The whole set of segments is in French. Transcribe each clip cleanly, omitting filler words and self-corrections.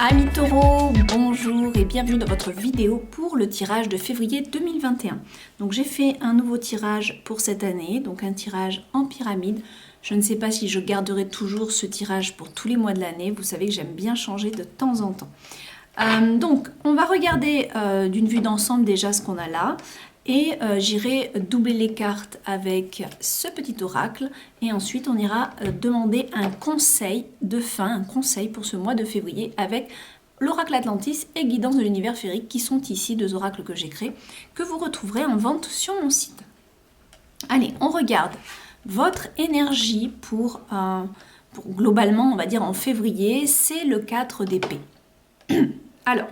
Amis taureaux, bonjour et bienvenue dans votre vidéo pour le tirage de février 2021. Donc j'ai fait un nouveau tirage pour cette année, donc un tirage en pyramide. Je ne sais pas si je garderai toujours ce tirage pour tous les mois de l'année. Vous savez que j'aime bien changer de temps en temps. Donc on va regarder d'une vue d'ensemble déjà ce qu'on a là. Et j'irai doubler les cartes avec ce petit oracle et ensuite on ira demander un conseil de fin, un conseil pour ce mois de février avec l'oracle Atlantis et Guidance de l'univers féerique qui sont ici, deux oracles que j'ai créés, que vous retrouverez en vente sur mon site. Allez, on regarde votre énergie pour globalement, on va dire en février, c'est le 4 d'épée. Alors,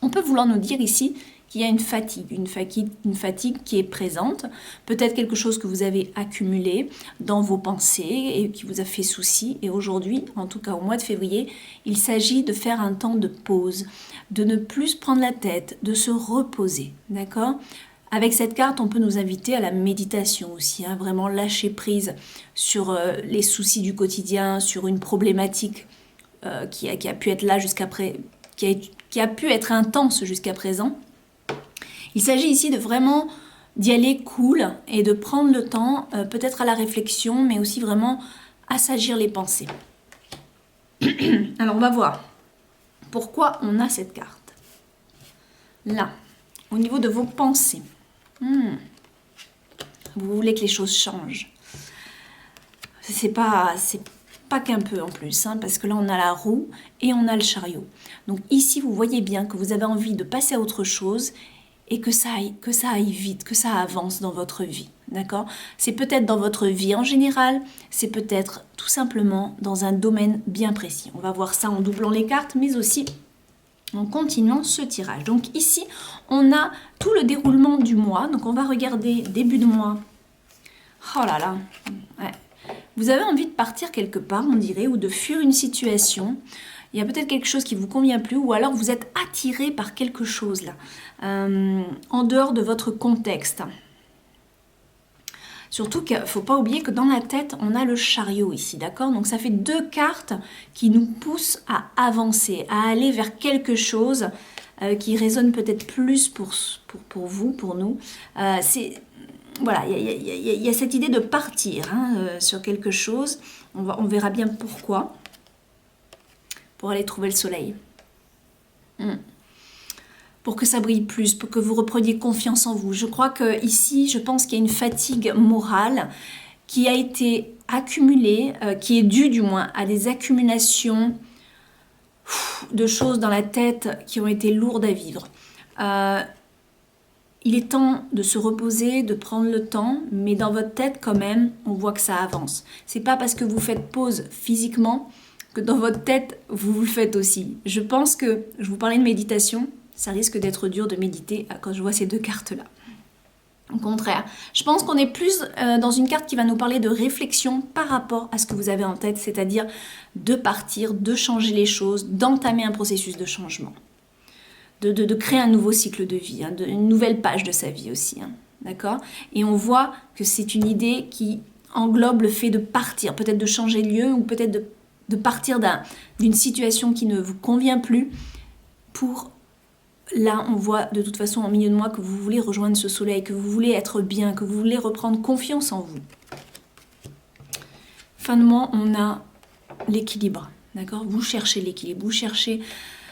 on peut vouloir nous dire ici qu'il y a une fatigue qui est présente, peut-être quelque chose que vous avez accumulé dans vos pensées et qui vous a fait souci. Et aujourd'hui, en tout cas au mois de février, il s'agit de faire un temps de pause, de ne plus se prendre la tête, de se reposer, d'accord ? Avec cette carte, on peut nous inviter à la méditation aussi, hein, vraiment lâcher prise sur les soucis du quotidien, sur une problématique qui a pu être là jusqu'à présent, qui a pu être intense jusqu'à présent. Il s'agit ici de vraiment d'y aller cool et de prendre le temps, peut-être à la réflexion, mais aussi vraiment à s'agir les pensées. Alors on va voir pourquoi on a cette carte. Là, au niveau de vos pensées, vous voulez que les choses changent. C'est pas qu'un peu en plus, hein, parce que là on a la roue et on a le chariot. Donc ici vous voyez bien que vous avez envie de passer à autre chose et que ça aille vite, que ça avance dans votre vie, d'accord ? C'est peut-être dans votre vie en général, c'est peut-être tout simplement dans un domaine bien précis. On va voir ça en doublant les cartes, mais aussi en continuant ce tirage. Donc ici, on a tout le déroulement du mois. Donc on va regarder début de mois. Oh là là, ouais. Vous avez envie de partir quelque part, on dirait, ou de fuir une situation. Il y a peut-être quelque chose qui ne vous convient plus, ou alors vous êtes attiré par quelque chose là, en dehors de votre contexte. Surtout qu'il ne faut pas oublier que dans la tête, on a le chariot ici, d'accord ? Donc ça fait deux cartes qui nous poussent à avancer, à aller vers quelque chose qui résonne peut-être plus pour vous, pour nous. Voilà, il y a cette idée de partir sur quelque chose. On verra bien pourquoi. Pour aller trouver le soleil. Pour que ça brille plus, pour que vous repreniez confiance en vous. Je crois que ici, je pense qu'il y a une fatigue morale qui a été accumulée, qui est due du moins à des accumulations de choses dans la tête qui ont été lourdes à vivre. Il est temps de se reposer, de prendre le temps, mais dans votre tête quand même, on voit que ça avance. C'est pas parce que vous faites pause physiquement que dans votre tête, vous le faites aussi. Je pense que, je vous parlais de méditation, ça risque d'être dur de méditer quand je vois ces deux cartes-là. Au contraire, je pense qu'on est plus dans une carte qui va nous parler de réflexion par rapport à ce que vous avez en tête, c'est-à-dire de partir, de changer les choses, d'entamer un processus de changement, de créer un nouveau cycle de vie, une nouvelle page de sa vie aussi, d'accord ? Et on voit que c'est une idée qui englobe le fait de partir, peut-être de changer de lieu ou peut-être de partir d'une situation qui ne vous convient plus pour, là on voit de toute façon en milieu de mois que vous voulez rejoindre ce soleil, que vous voulez être bien, que vous voulez reprendre confiance en vous. Fin de mois, on a l'équilibre, d'accord ? Vous cherchez l'équilibre, vous cherchez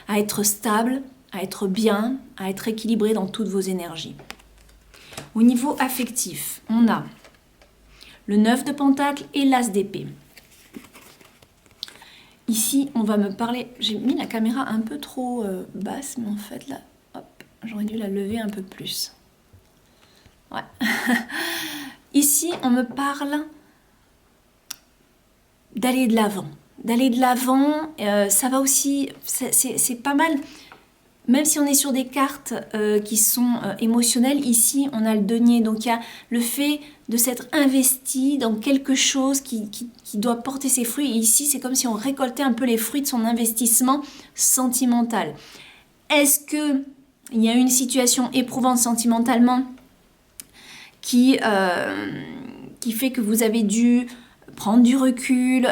à être stable, à être bien, à être équilibré dans toutes vos énergies. Au niveau affectif, on a le 9 de Pentacle et l'As d'épée. Ici, on va me parler... J'ai mis la caméra un peu trop basse, mais en fait, là, hop, j'aurais dû la lever un peu plus. Ouais. Ici, on me parle d'aller de l'avant. D'aller de l'avant, ça va aussi... C'est pas mal... Même si on est sur des cartes qui sont émotionnelles, ici on a le denier. Donc il y a le fait de s'être investi dans quelque chose qui doit porter ses fruits. Et ici c'est comme si on récoltait un peu les fruits de son investissement sentimental. Est-ce qu'il y a une situation éprouvante sentimentalement qui fait que vous avez dû prendre du recul,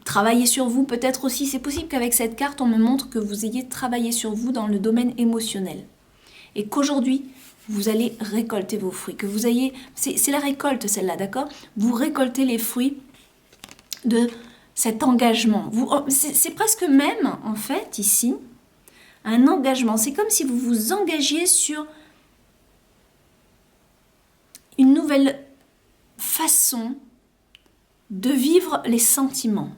travailler sur vous peut-être aussi. C'est possible qu'avec cette carte, on me montre que vous ayez travaillé sur vous dans le domaine émotionnel. Et qu'aujourd'hui, vous allez récolter vos fruits. Que vous ayez, c'est la récolte celle-là, d'accord? Vous récoltez les fruits de cet engagement. C'est presque même, en fait, ici, un engagement. C'est comme si vous vous engagiez sur une nouvelle façon de vivre les sentiments.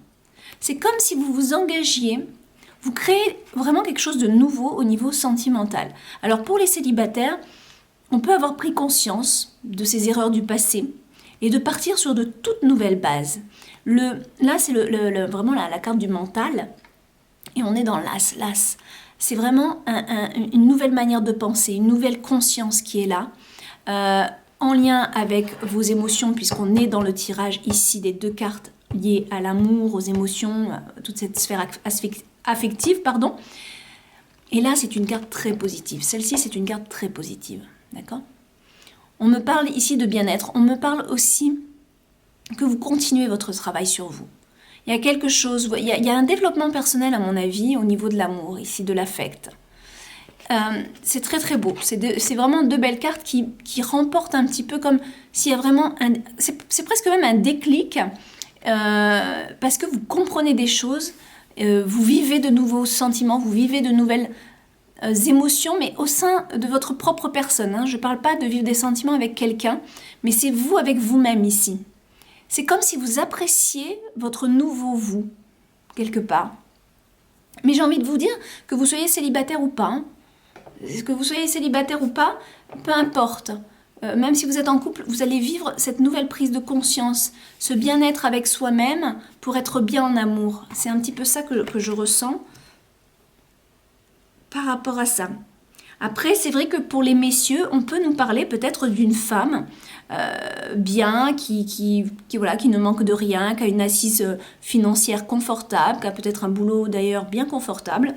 C'est comme si vous vous engagiez, vous créez vraiment quelque chose de nouveau au niveau sentimental. Alors pour les célibataires, on peut avoir pris conscience de ces erreurs du passé et de partir sur de toutes nouvelles bases. Là, c'est vraiment la carte du mental et on est dans l'as. C'est vraiment une nouvelle manière de penser, une nouvelle conscience qui est là, en lien avec vos émotions, puisqu'on est dans le tirage ici des 2 cartes liées à l'amour, aux émotions, toute cette sphère affective, pardon. Et là, c'est une carte très positive. Celle-ci, c'est une carte très positive. D'accord? On me parle ici de bien-être. On me parle aussi que vous continuez votre travail sur vous. Il y a quelque chose, il y a un développement personnel, à mon avis, au niveau de l'amour, ici, de l'affect. C'est très très beau. C'est vraiment 2 belles cartes qui remportent un petit peu comme s'il y a vraiment c'est presque même un déclic, parce que vous comprenez des choses, vous vivez de nouveaux sentiments, vous vivez de nouvelles émotions, mais au sein de votre propre personne. Hein. Je ne parle pas de vivre des sentiments avec quelqu'un, mais c'est vous avec vous-même ici. C'est comme si vous appréciez votre nouveau vous, quelque part. Mais j'ai envie de vous dire que vous soyez célibataire ou pas, hein. Que vous soyez célibataire ou pas, peu importe. Même si vous êtes en couple, vous allez vivre cette nouvelle prise de conscience, ce bien-être avec soi-même pour être bien en amour. C'est un petit peu ça que je ressens par rapport à ça. Après, c'est vrai que pour les messieurs, on peut nous parler peut-être d'une femme bien, qui ne manque de rien, qui a une assise financière confortable, qui a peut-être un boulot d'ailleurs bien confortable,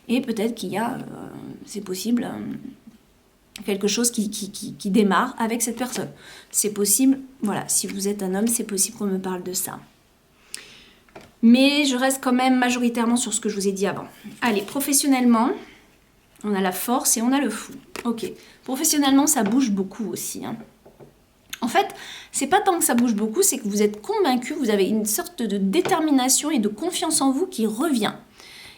et peut-être qu'il y a, c'est possible, quelque chose qui démarre avec cette personne. C'est possible, voilà, si vous êtes un homme, c'est possible qu'on me parle de ça. Mais je reste quand même majoritairement sur ce que je vous ai dit avant. Allez, professionnellement, on a la force et on a le fou. Ok, professionnellement, ça bouge beaucoup aussi. Hein. En fait, c'est pas tant que ça bouge beaucoup, c'est que vous êtes convaincu, vous avez une sorte de détermination et de confiance en vous qui revient.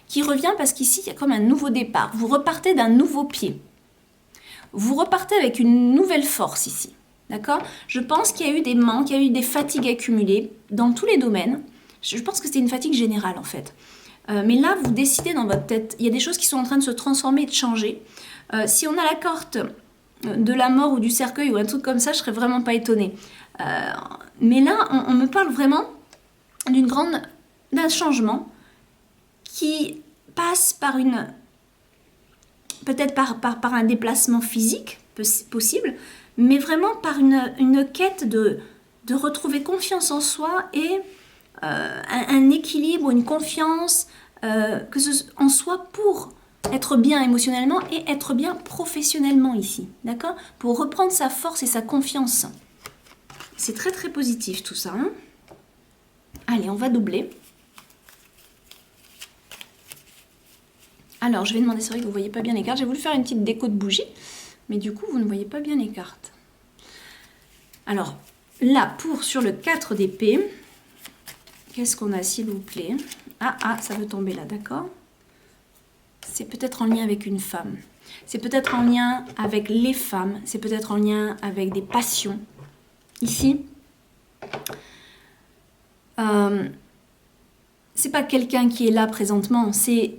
Qui revient parce qu'ici, il y a comme un nouveau départ. Vous repartez d'un nouveau pied. Vous repartez avec une nouvelle force ici. D'accord? Je pense qu'il y a eu des manques, il y a eu des fatigues accumulées dans tous les domaines. Je pense que c'était une fatigue générale en fait. Mais là, vous décidez dans votre tête, il y a des choses qui sont en train de se transformer et de changer. Si on a la carte de la mort ou du cercueil ou un truc comme ça, je serais vraiment pas étonnée. Mais là, on me parle vraiment d'un changement qui passe par peut-être par un déplacement physique possible, mais vraiment par une quête de retrouver confiance en soi et un équilibre, une confiance en soi pour être bien émotionnellement et être bien professionnellement ici, d'accord? Pour reprendre sa force et sa confiance. C'est très très positif tout ça. Hein. Allez, on va doubler. Alors, je vais demander, c'est vrai que vous ne voyez pas bien les cartes. J'ai voulu faire une petite déco de bougie, mais du coup, vous ne voyez pas bien les cartes. Alors, là, sur le 4 d'épée, qu'est-ce qu'on a, s'il vous plaît? Ah, ça veut tomber là, d'accord? C'est peut-être en lien avec une femme. C'est peut-être en lien avec les femmes. C'est peut-être en lien avec des passions. Ici, c'est pas quelqu'un qui est là présentement, c'est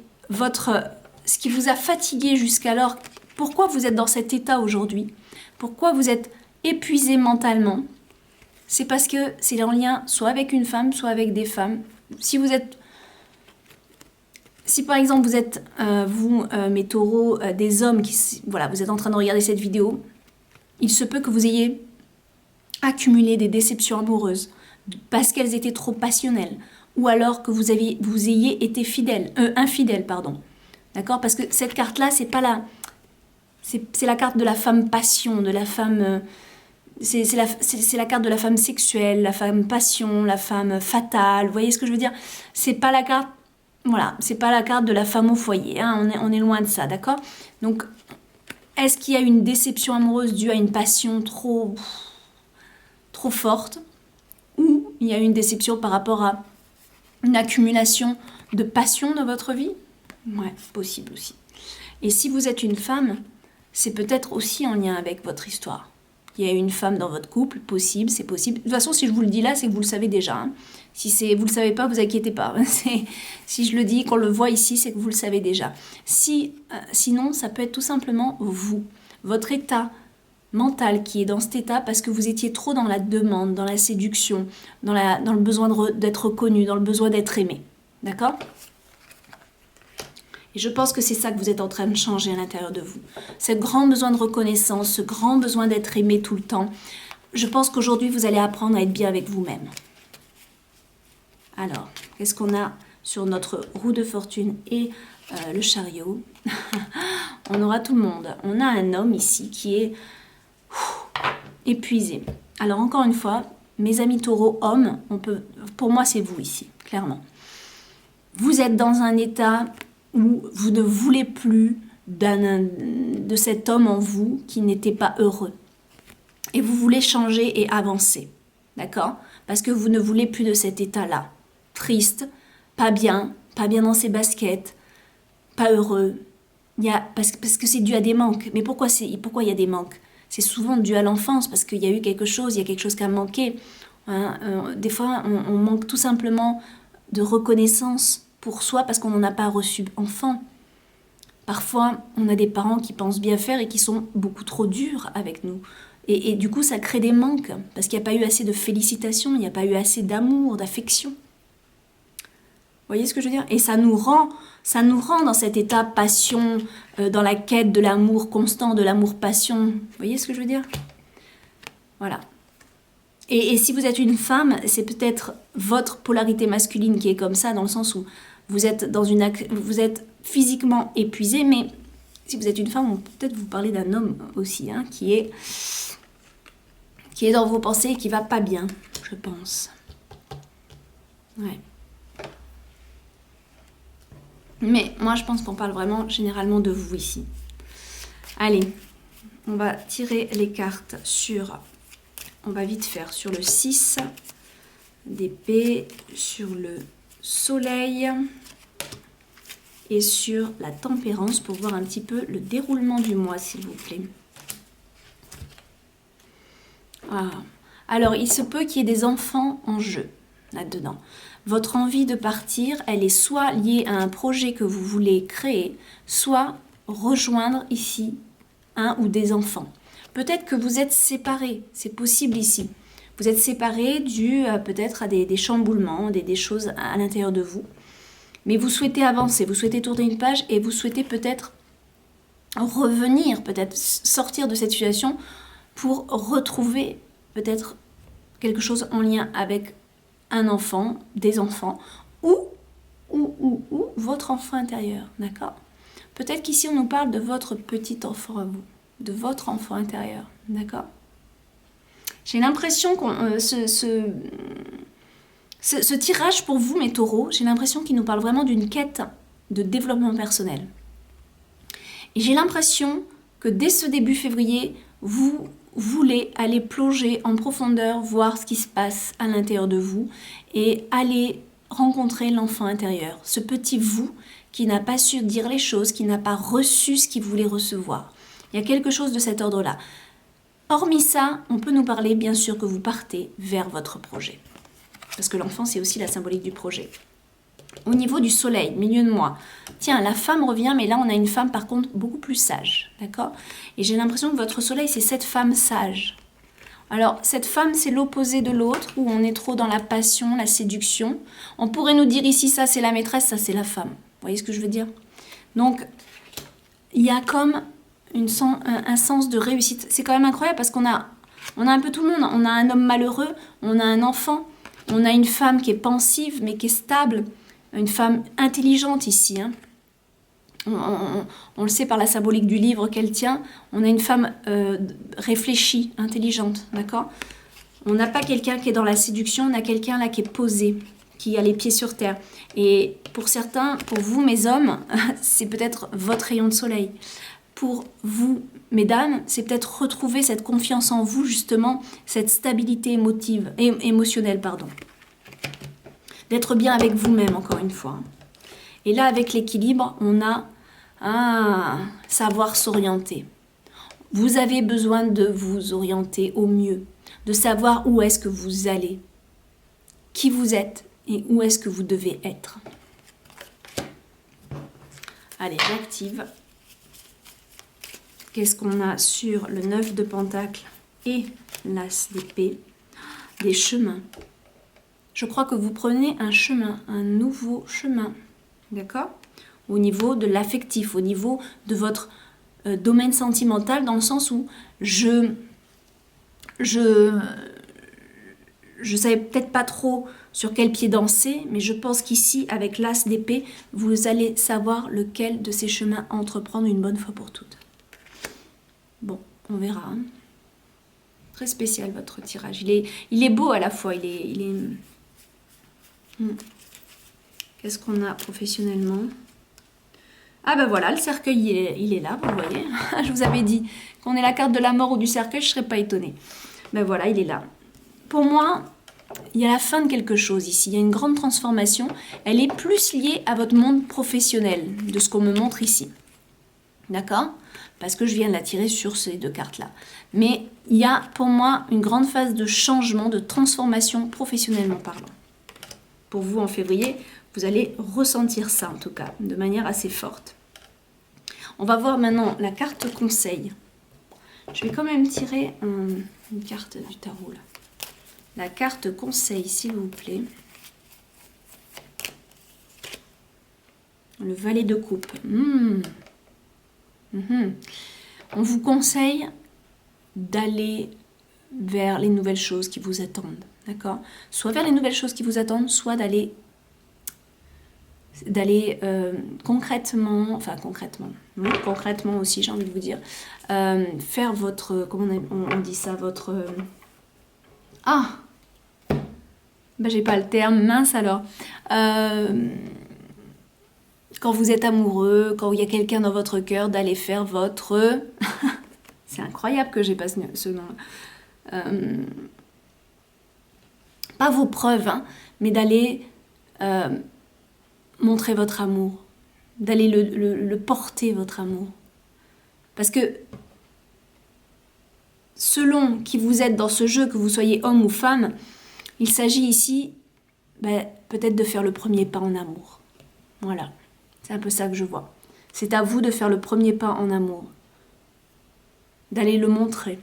ce qui vous a fatigué jusqu'alors. Pourquoi vous êtes dans cet état aujourd'hui? Pourquoi vous êtes épuisé mentalement? C'est parce que c'est en lien soit avec une femme, soit avec des femmes. Si par exemple vous êtes, mes taureaux, des hommes, vous êtes en train de regarder cette vidéo, il se peut que vous ayez accumulé des déceptions amoureuses parce qu'elles étaient trop passionnelles. Ou alors que vous ayez été infidèle, pardon. D'accord? Parce que cette carte-là, c'est pas c'est la carte de la femme passion, de la femme... c'est la carte de la femme sexuelle, la femme passion, la femme fatale. Vous voyez ce que je veux dire? C'est pas la carte, voilà, c'est pas la carte de la femme au foyer. Hein, on est loin de ça, d'accord? Donc, est-ce qu'il y a une déception amoureuse due à une passion trop forte, ou il y a une déception par rapport à une accumulation de passion dans votre vie? Ouais, possible aussi. Et si vous êtes une femme, c'est peut-être aussi en lien avec votre histoire. Il y a une femme dans votre couple, possible, c'est possible. De toute façon, si je vous le dis là, c'est que vous le savez déjà. Hein. Si vous ne le savez pas, vous inquiétez pas. Si je le dis, qu'on le voit ici, c'est que vous le savez déjà. Sinon, ça peut être tout simplement vous, votre état mental qui est dans cet état parce que vous étiez trop dans la demande, dans la séduction, dans le besoin d'être reconnu, dans le besoin d'être aimé. D'accord ? Et je pense que c'est ça que vous êtes en train de changer à l'intérieur de vous. Ce grand besoin de reconnaissance, ce grand besoin d'être aimé tout le temps. Je pense qu'aujourd'hui, vous allez apprendre à être bien avec vous-même. Alors, qu'est-ce qu'on a sur notre roue de fortune et le chariot? On aura tout le monde. On a un homme ici qui est épuisé. Alors, encore une fois, mes amis taureaux, hommes, pour moi, c'est vous ici, clairement. Vous êtes dans un état où vous ne voulez plus de cet homme en vous qui n'était pas heureux. Et vous voulez changer et avancer. D'accord? Parce que vous ne voulez plus de cet état-là. Triste, pas bien dans ses baskets, pas heureux. Parce que c'est dû à des manques. Mais pourquoi il y a des manques? C'est souvent dû à l'enfance, parce qu'il y a eu quelque chose, il y a quelque chose qui a manqué. Hein? Des fois, on manque tout simplement de reconnaissance pour soi parce qu'on n'en a pas reçu enfant. Parfois, on a des parents qui pensent bien faire et qui sont beaucoup trop durs avec nous. Et du coup, ça crée des manques parce qu'il n'y a pas eu assez de félicitations, il n'y a pas eu assez d'amour, d'affection. Vous voyez ce que je veux dire? Et ça nous rend dans cet état passion, dans la quête de l'amour constant, de l'amour-passion. Vous voyez ce que je veux dire? Voilà. Et si vous êtes une femme, c'est peut-être votre polarité masculine qui est comme ça, dans le sens où vous êtes physiquement épuisé, mais si vous êtes une femme, on peut peut-être vous parler d'un homme aussi, hein, qui est dans vos pensées et qui va pas bien, je pense. Ouais. Mais moi, je pense qu'on parle vraiment généralement de vous ici. Allez, on va tirer les cartes on va vite faire sur le 6 d'épée, sur le soleil et sur la tempérance pour voir un petit peu le déroulement du mois, s'il vous plaît. Ah. Alors, il se peut qu'il y ait des enfants en jeu là-dedans. Votre envie de partir, elle est soit liée à un projet que vous voulez créer, soit rejoindre ici un ou des enfants. Peut-être que vous êtes séparés, c'est possible ici. Vous êtes séparés dû peut-être à des chamboulements, des choses à l'intérieur de vous. Mais vous souhaitez avancer, vous souhaitez tourner une page et vous souhaitez peut-être revenir, peut-être sortir de cette situation pour retrouver peut-être quelque chose en lien avec un enfant, des enfants ou votre enfant intérieur, d'accord? Peut-être qu'ici on nous parle de votre petit enfant à vous, de votre enfant intérieur, d'accord? J'ai l'impression que ce tirage pour vous, mes taureaux, j'ai l'impression qu'il nous parle vraiment d'une quête de développement personnel. Et j'ai l'impression que dès ce début février, vous voulez aller plonger en profondeur, voir ce qui se passe à l'intérieur de vous et aller rencontrer l'enfant intérieur, ce petit vous qui n'a pas su dire les choses, qui n'a pas reçu ce qu'il voulait recevoir. Il y a quelque chose de cet ordre-là. Hormis ça, on peut nous parler bien sûr que vous partez vers votre projet. Parce que l'enfant, c'est aussi la symbolique du projet. Au niveau du soleil, milieu de mois, tiens, la femme revient, mais là, on a une femme, par contre, beaucoup plus sage, d'accord? Et j'ai l'impression que votre soleil, c'est cette femme sage. Alors, cette femme, c'est l'opposé de l'autre, où on est trop dans la passion, la séduction. On pourrait nous dire ici, ça, c'est la maîtresse, ça, c'est la femme. Vous voyez ce que je veux dire? Donc, il y a comme un sens de réussite. C'est quand même incroyable, parce qu'on a un peu tout le monde. On a un homme malheureux, on a un enfant, on a une femme qui est pensive, mais qui est stable. Une femme intelligente ici. Hein. on le sait par la symbolique du livre qu'elle tient, on a une femme réfléchie, intelligente, d'accord? On n'a pas quelqu'un qui est dans la séduction, on a quelqu'un là qui est posé, qui a les pieds sur terre. Et pour certains, pour vous, mes hommes, c'est peut-être votre rayon de soleil. Pour vous, mesdames, c'est peut-être retrouver cette confiance en vous, justement, cette stabilité émotionnelle, pardon. D'être bien avec vous-même, encore une fois. Et là, avec l'équilibre, on a savoir s'orienter. Vous avez besoin de vous orienter au mieux, de savoir où est-ce que vous allez, qui vous êtes et où est-ce que vous devez être. Allez, j'active. Qu'est-ce qu'on a sur le 9 de Pentacle et l'As d'épée? Des chemins. Je crois que vous prenez un chemin, un nouveau chemin. D'accord? Au niveau de l'affectif, au niveau de votre domaine sentimental, dans le sens où je savais peut-être pas trop sur quel pied danser, mais je pense qu'ici, avec l'As d'épée, vous allez savoir lequel de ces chemins entreprendre une bonne fois pour toutes. Bon, on verra. Hein. Très spécial votre tirage. Il est beau à la fois. Qu'est-ce qu'on a professionnellement? Ah ben voilà, le cercueil, il est là, vous voyez. Je vous avais dit qu'on ait la carte de la mort ou du cercueil, je ne serais pas étonnée. Ben voilà, il est là. Pour moi, il y a la fin de quelque chose ici. Il y a une grande transformation. Elle est plus liée à votre monde professionnel, de ce qu'on me montre ici. D'accord? Parce que je viens de la tirer sur ces deux cartes-là. Mais il y a pour moi une grande phase de changement, de transformation professionnellement parlant. Pour vous, en février, vous allez ressentir ça en tout cas, de manière assez forte. On va voir maintenant la carte conseil. Je vais quand même tirer une carte du tarot là. La carte conseil, s'il vous plaît. Le valet de coupe. On vous conseille d'aller vers les nouvelles choses qui vous attendent. D'accord? Soit vers les nouvelles choses qui vous attendent, soit d'aller concrètement aussi, j'ai envie de vous dire, faire votre, comment on dit ça, votre... j'ai pas le terme, mince alors. Quand vous êtes amoureux, quand il y a quelqu'un dans votre cœur, d'aller faire votre... C'est incroyable que j'ai pas ce nom-là. Pas vos preuves, hein, mais d'aller montrer votre amour, d'aller le porter, votre amour. Parce que selon qui vous êtes dans ce jeu, que vous soyez homme ou femme, il s'agit ici peut-être de faire le premier pas en amour. Voilà, c'est un peu ça que je vois. C'est à vous de faire le premier pas en amour, d'aller le montrer.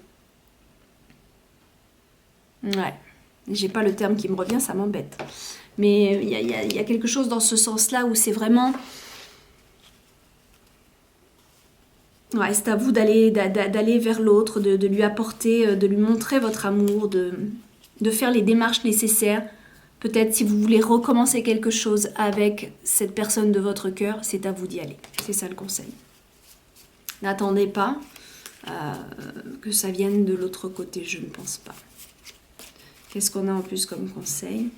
Ouais. J'ai pas le terme qui me revient, ça m'embête. Mais il y a quelque chose dans ce sens-là où c'est vraiment... Ouais, c'est à vous d'aller vers l'autre, de lui apporter, de lui montrer votre amour, de faire les démarches nécessaires. Peut-être si vous voulez recommencer quelque chose avec cette personne de votre cœur, c'est à vous d'y aller. C'est ça le conseil. N'attendez pas que ça vienne de l'autre côté, je ne pense pas. Qu'est-ce qu'on a en plus comme conseil?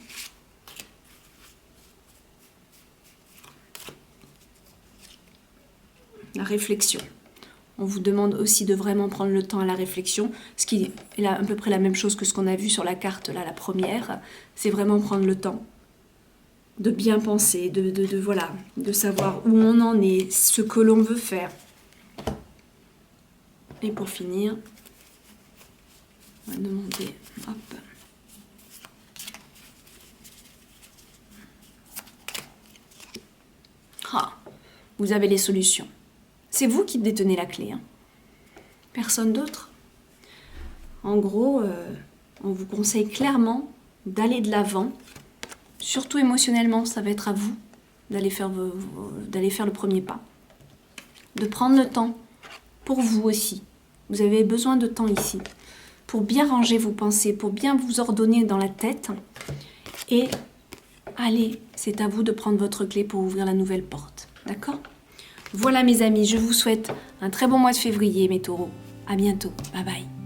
La réflexion. On vous demande aussi de vraiment prendre le temps à la réflexion, ce qui est à peu près la même chose que ce qu'on a vu sur la carte, là, la première. C'est vraiment prendre le temps de bien penser, de savoir où on en est, ce que l'on veut faire. Et pour finir, on va demander... Hop. Vous avez les solutions. C'est vous qui détenez la clé. Hein. Personne d'autre. En gros, on vous conseille clairement d'aller de l'avant. Surtout émotionnellement, ça va être à vous d'aller faire le premier pas. De prendre le temps pour vous aussi. Vous avez besoin de temps ici. Pour bien ranger vos pensées, pour bien vous ordonner dans la tête. Et allez, c'est à vous de prendre votre clé pour ouvrir la nouvelle porte. D'accord ? Voilà mes amis, je vous souhaite un très bon mois de février mes taureaux. À bientôt, bye bye.